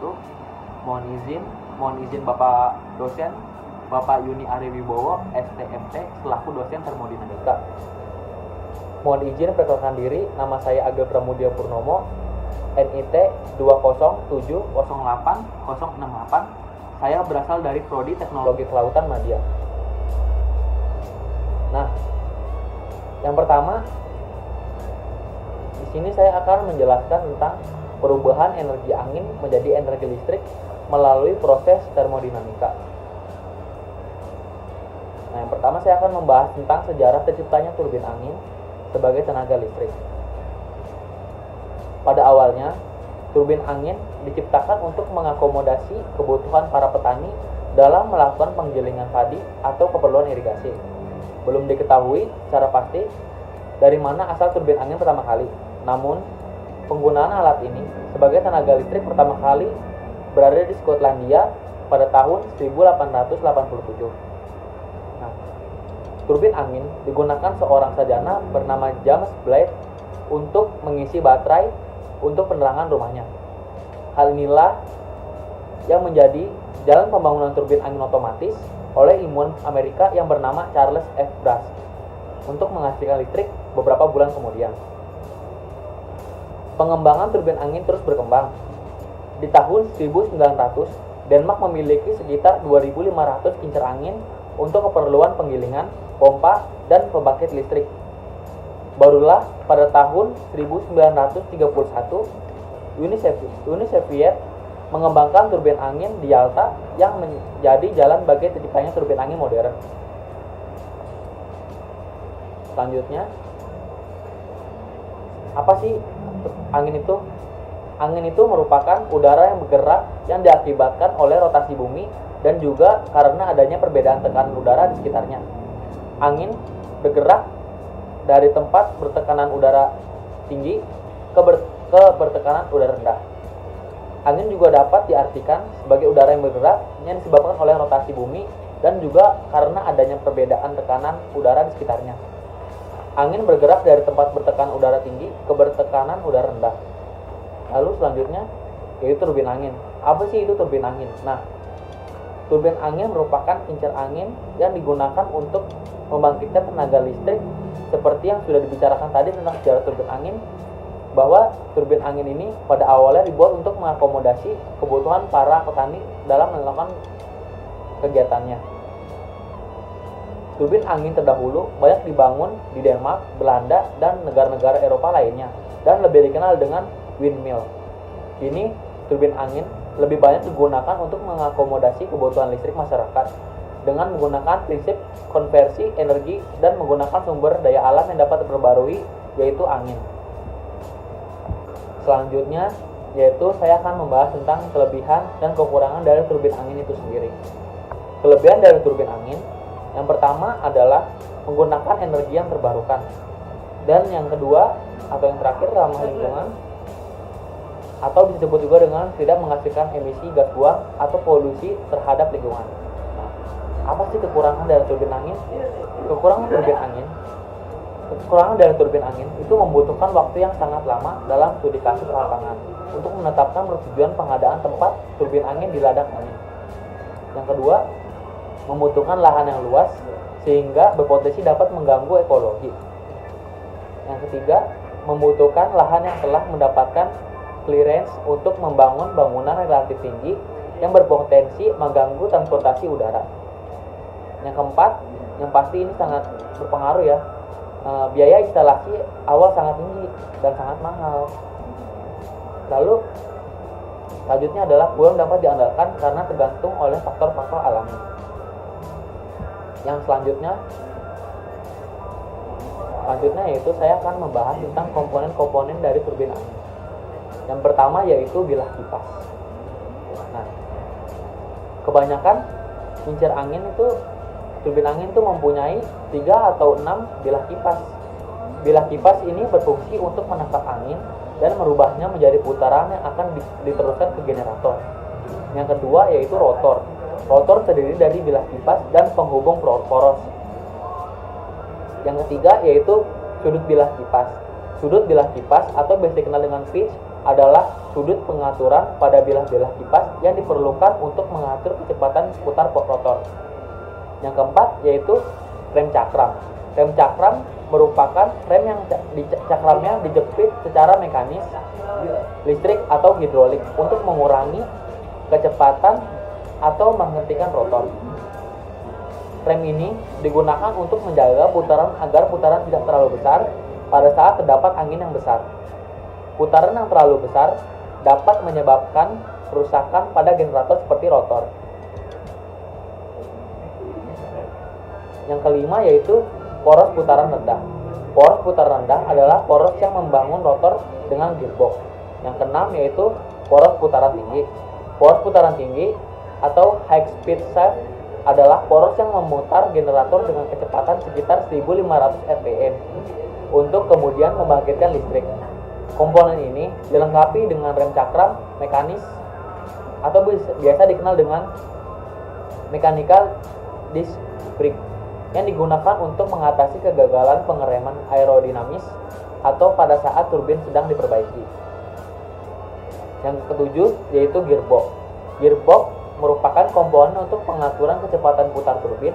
wabarakatuh. Mohon izin Bapak dosen, Bapak Yuni Ari Wibowo, STMT, selaku dosen termodinamika. Mohon izin perkenalkan diri, nama saya Agil Pramudia Purnomo, NIT 207080068. Saya berasal dari Prodi Teknologi Kelautan Madya. Nah, yang pertama, di sini saya akan menjelaskan tentang perubahan energi angin menjadi energi listrik melalui proses termodinamika. Nah, yang pertama saya akan membahas tentang sejarah terciptanya turbin angin sebagai tenaga listrik. Pada awalnya, turbin angin diciptakan untuk mengakomodasi kebutuhan para petani dalam melakukan penggilingan padi atau keperluan irigasi. Belum diketahui secara pasti dari mana asal turbin angin pertama kali. Namun, penggunaan alat ini sebagai tenaga listrik pertama kali berada di Skotlandia pada tahun 1887. Nah, turbin angin digunakan seorang sarjana bernama James Blythe untuk mengisi baterai untuk penerangan rumahnya. Hal inilah yang menjadi jalan pembangunan turbin angin otomatis oleh ilmuwan Amerika yang bernama Charles F. Brush untuk menghasilkan listrik beberapa bulan kemudian. Pengembangan turbin angin terus berkembang. Di tahun 1900, Denmark memiliki sekitar 2.500 kincir angin untuk keperluan penggilingan, pompa, dan pembangkit listrik. Barulah pada tahun 1931, Uni Soviet mengembangkan turbin angin di Yalta yang menjadi jalan bagi terciptanya turbin angin modern. Selanjutnya, apa sih angin itu? Angin itu merupakan udara yang bergerak yang diakibatkan oleh rotasi bumi dan juga karena adanya perbedaan tekanan udara di sekitarnya. Angin bergerak dari tempat bertekanan udara tinggi ke bertekanan udara rendah. Angin juga dapat diartikan sebagai udara yang bergerak yang disebabkan oleh rotasi bumi dan juga karena adanya perbedaan tekanan udara di sekitarnya. Angin bergerak dari tempat bertekanan udara tinggi ke bertekanan udara rendah. Lalu selanjutnya yaitu turbin angin. Apa sih itu turbin angin? Nah, turbin angin merupakan kincir angin yang digunakan untuk membangkitkan tenaga listrik seperti yang sudah dibicarakan tadi tentang sejarah turbin angin, bahwa turbin angin ini pada awalnya dibuat untuk mengakomodasi kebutuhan para petani dalam melakukan kegiatannya. Turbin angin terdahulu banyak dibangun di Denmark, Belanda, dan negara-negara Eropa lainnya, dan lebih dikenal dengan windmill. Kini, turbin angin lebih banyak digunakan untuk mengakomodasi kebutuhan listrik masyarakat dengan menggunakan prinsip konversi energi dan menggunakan sumber daya alam yang dapat diperbarui, yaitu angin. Selanjutnya, yaitu saya akan membahas tentang kelebihan dan kekurangan dari turbin angin itu sendiri. Kelebihan dari turbin angin, yang pertama adalah menggunakan energi yang terbarukan. Dan yang kedua, atau yang terakhir, ramah lingkungan, atau disebut juga dengan tidak menghasilkan emisi gas buang atau polusi terhadap lingkungan. Nah, apa sih kekurangan dari turbin angin? Kekurangan dari turbin angin itu membutuhkan waktu yang sangat lama dalam studi kasus lapangan untuk menetapkan persetujuan pengadaan tempat turbin angin di ladang angin. Yang kedua, membutuhkan lahan yang luas sehingga berpotensi dapat mengganggu ekologi. Yang ketiga, membutuhkan lahan yang telah mendapatkan clearance untuk membangun bangunan relatif tinggi yang berpotensi mengganggu transportasi udara. Yang keempat, yang pasti ini sangat berpengaruh ya, biaya instalasi awal sangat tinggi dan sangat mahal. Lalu selanjutnya adalah kurang dapat diandalkan karena tergantung oleh faktor-faktor alami. Yang selanjutnya yaitu saya akan membahas tentang komponen-komponen dari turbin angin. Yang pertama yaitu bilah kipas. Nah, kebanyakan kincir angin itu, turbin angin itu mempunyai 3 atau 6 bilah kipas. Bilah kipas ini berfungsi untuk menangkap angin dan merubahnya menjadi putaran yang akan diteruskan ke generator. Yang kedua yaitu rotor. Rotor terdiri dari bilah kipas dan penghubung poros. Yang ketiga yaitu sudut bilah kipas. Sudut bilah kipas atau biasa dikenal dengan pitch adalah sudut pengaturan pada bilah-bilah kipas yang diperlukan untuk mengatur kecepatan putar rotor. Yang keempat yaitu rem cakram. Rem cakram merupakan rem yang cakramnya dijepit secara mekanis, listrik atau hidrolik untuk mengurangi kecepatan atau menghentikan rotor. Rem ini digunakan untuk menjaga putaran agar putaran tidak terlalu besar pada saat terdapat angin yang besar. Putaran yang terlalu besar dapat menyebabkan kerusakan pada generator seperti rotor. Yang kelima yaitu poros putaran rendah. Poros putaran rendah adalah poros yang membangun rotor dengan gearbox. Yang keenam yaitu poros putaran tinggi. Poros putaran tinggi atau high speed shaft adalah poros yang memutar generator dengan kecepatan sekitar 1500 rpm untuk kemudian membangkitkan listrik. Komponen ini dilengkapi dengan rem cakram mekanis atau biasa dikenal dengan mechanical disc brake yang digunakan untuk mengatasi kegagalan pengereman aerodinamis atau pada saat turbin sedang diperbaiki. Yang ketujuh yaitu gearbox. Gearbox merupakan komponen untuk pengaturan kecepatan putar turbin.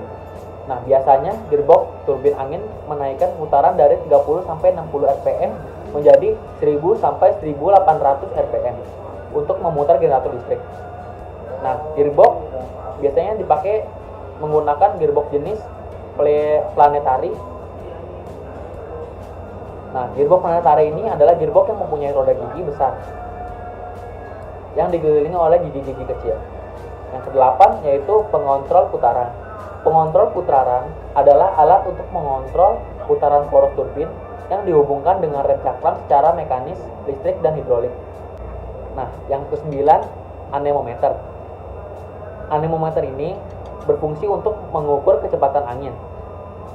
Nah, biasanya gearbox turbin angin menaikkan putaran dari 30 sampai 60 rpm menjadi 1000 sampai 1800 rpm untuk memutar generator listrik. Nah, gearbox biasanya dipakai menggunakan gearbox jenis planetary. Nah, gearbox planetary ini adalah gearbox yang mempunyai roda gigi besar yang dikelilingi oleh gigi-gigi kecil. Yang kedelapan yaitu pengontrol putaran. Pengontrol putaran adalah alat untuk mengontrol putaran poros turbin yang dihubungkan dengan rem cakram secara mekanis, listrik, dan hidrolik. Nah, yang kesembilan anemometer. Anemometer ini berfungsi untuk mengukur kecepatan angin.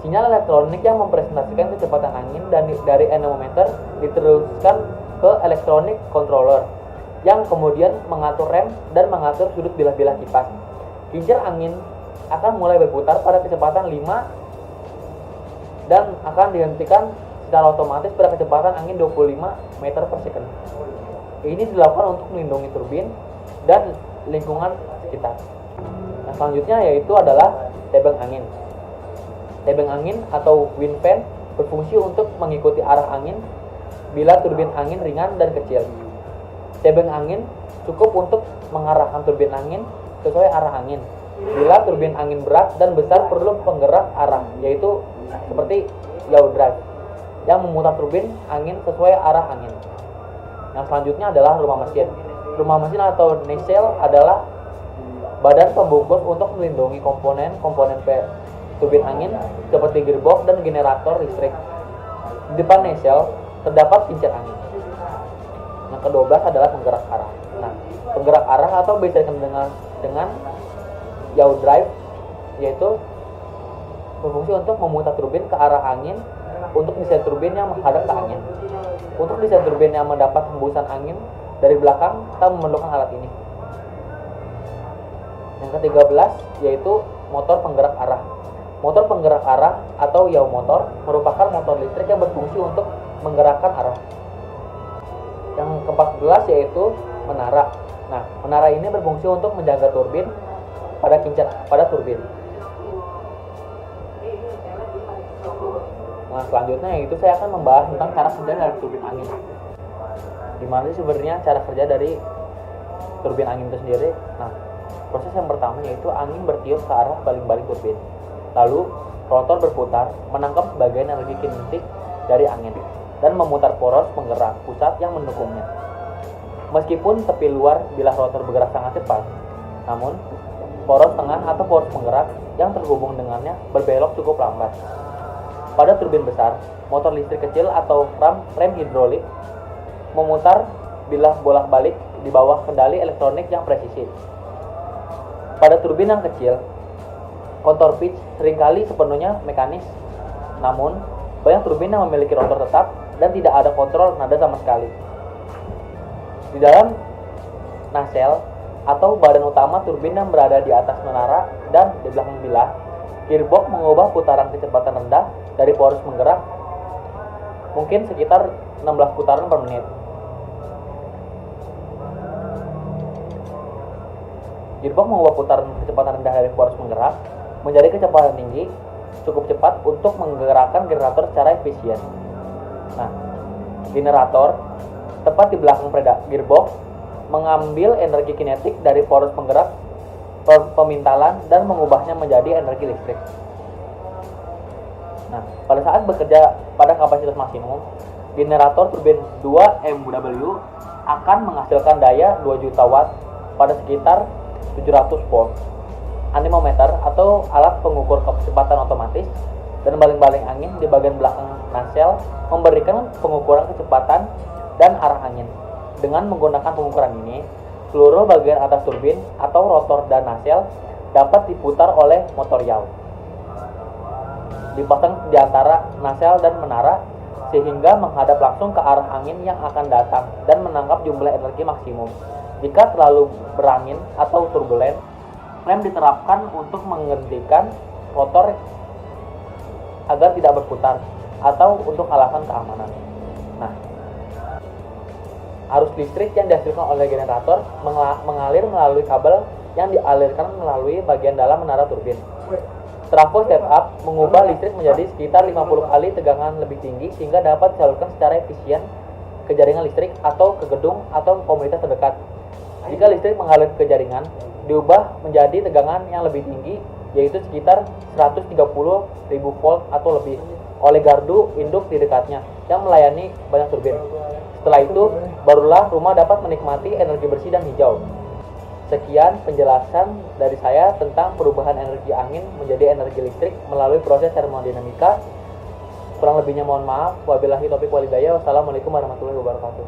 Sinyal elektronik yang mempresentasikan kecepatan angin dari anemometer diteruskan ke electronic controller yang kemudian mengatur rem dan mengatur sudut bilah-bilah kipas. Kincir angin akan mulai berputar pada kecepatan 5 dan akan dihentikan secara otomatis pada kecepatan angin 25 meter per second. Ini dilakukan untuk melindungi turbin dan lingkungan sekitar. Nah, selanjutnya yaitu adalah tebeng angin. Tebeng angin atau wind fan berfungsi untuk mengikuti arah angin bila turbin angin ringan dan kecil. Tebeng angin cukup untuk mengarahkan turbin angin sesuai arah angin. Bila turbin angin berat dan besar perlu penggerak arah, yaitu seperti yaw drive yang memutar turbin angin sesuai arah angin. Yang selanjutnya adalah rumah mesin. Rumah mesin atau nacelle adalah badan pembungkus untuk melindungi komponen turbin angin seperti gearbox dan generator listrik. Di depan nacelle terdapat kincir angin. Yang ke-12 adalah penggerak arah. Nah, penggerak arah atau bisa dikenal dengan yaw drive yaitu berfungsi untuk memutar turbin ke arah angin untuk desain turbin yang menghadap ke angin. Untuk desain turbin yang mendapat hembusan angin dari belakang, kita memerlukan alat ini. Yang ke-13 yaitu motor penggerak arah. Motor penggerak arah atau yaw motor merupakan motor listrik yang berfungsi untuk menggerakkan arah. Yang ke-14 yaitu menara. Nah, menara ini berfungsi untuk menjaga turbin pada turbin. Nah, selanjutnya yaitu saya akan membahas tentang cara kerja dari turbin angin. Gimana sih sebenarnya cara kerja dari turbin angin itu sendiri? Nah, proses yang pertama yaitu angin bertiup ke arah baling-baling turbin. Lalu, rotor berputar menangkap sebagian energi kinetik dari angin dan memutar poros penggerak pusat yang mendukungnya. Meskipun tepi luar bilah rotor bergerak sangat cepat, namun poros tengah atau poros penggerak yang terhubung dengannya berbelok cukup lambat. Pada turbin besar, motor listrik kecil atau rem hidrolik memutar bilah bolak-balik di bawah kendali elektronik yang presisi. Pada turbin yang kecil, kontur pitch seringkali sepenuhnya mekanis. Namun, banyak turbin yang memiliki rotor tetap dan tidak ada kontrol nada sama sekali. Di dalam nacelle atau badan utama turbin yang berada di atas menara dan di belakang bilah, gearbox mengubah putaran kecepatan rendah dari poros menggerak mungkin sekitar 16 putaran per menit. Gearbox mengubah putaran kecepatan rendah dari poros penggerak menjadi kecepatan tinggi cukup cepat untuk menggerakkan generator secara efisien. Nah, generator tepat di belakang gearbox mengambil energi kinetik dari poros penggerak pemintalan dan mengubahnya menjadi energi listrik. Nah, pada saat bekerja pada kapasitas maksimum, generator turbin 2 MW akan menghasilkan daya 2 juta watt pada sekitar 700 volt. Anemometer atau alat pengukur kecepatan otomatis dan baling-baling angin di bagian belakang nacelle memberikan pengukuran kecepatan dan arah angin. Dengan menggunakan pengukuran ini, seluruh bagian atas turbin atau rotor dan nacelle dapat diputar oleh motor yaw. Dipasang di antara nacelle dan menara sehingga menghadap langsung ke arah angin yang akan datang dan menangkap jumlah energi maksimum. Jika terlalu berangin atau turbulen, rem diterapkan untuk menghentikan rotor agar tidak berputar atau untuk alasan keamanan. Nah, arus listrik yang dihasilkan oleh generator mengalir melalui kabel yang dialirkan melalui bagian dalam menara turbin. Trafo setup mengubah listrik menjadi sekitar 50 kali tegangan lebih tinggi sehingga dapat disalurkan secara efisien ke jaringan listrik atau ke gedung atau komunitas terdekat. Jika listrik mengalir ke jaringan, diubah menjadi tegangan yang lebih tinggi, yaitu sekitar 130.000 volt atau lebih, oleh gardu induk di dekatnya yang melayani banyak turbin. Setelah itu, barulah rumah dapat menikmati energi bersih dan hijau. Sekian penjelasan dari saya tentang perubahan energi angin menjadi energi listrik melalui proses termodinamika. Kurang lebihnya mohon maaf. Wabillahi taufiq walhidayah. Wassalamualaikum warahmatullahi wabarakatuh.